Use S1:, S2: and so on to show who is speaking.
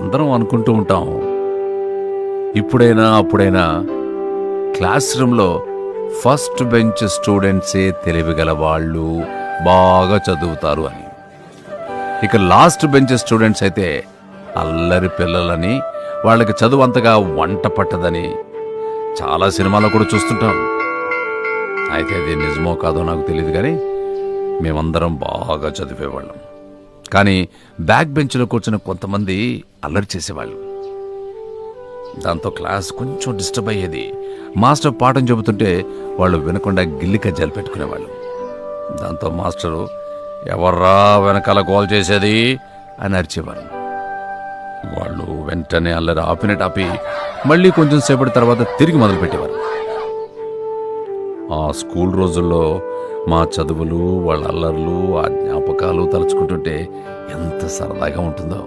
S1: అందరం అనుకుంటూ ఉంటాం, ఇప్పుడైనా అప్పుడైనా క్లాస్ రూమ్లో ఫస్ట్ బెంచ్ స్టూడెంట్సే తెలివిగల వాళ్ళు, బాగా చదువుతారు అని. ఇక లాస్ట్ బెంచ్ స్టూడెంట్స్ అయితే అల్లరి పిల్లలని, వాళ్ళకి చదువు అంతగా వంట పట్టదని చాలా సినిమాలో కూడా చూస్తుంటాం. అయితే అది నిజమో కాదో నాకు తెలియదు, కానీ మేమందరం బాగా చదివేవాళ్ళం. కానీ బ్యాక్ బెంచ్లో కూర్చున్న కొంతమంది అల్లరి చేసేవాళ్ళు. దాంతో క్లాస్ కొంచెం డిస్టర్బ్ అయ్యేది. మాస్టర్ పాఠం చెబుతుంటే వాళ్ళు వినకుండా గిల్లి కజ్జాలు పెట్టుకునేవాళ్ళు. దాంతో మాస్టరు, ఎవర్రా వెనకాల గోల్ చేసేది అని అరిచేవారు. వాళ్ళు వెంటనే అల్లరి ఆపి మళ్ళీ కొంచెం సేపటి తర్వాత తిరిగి మొదలుపెట్టేవారు. ఆ స్కూల్ రోజుల్లో మా చదువులు, వాళ్ళ అల్లర్లు, ఆ జ్ఞాపకాలు తలుచుకుంటుంటే ఎంత సరదాగా ఉంటుందో.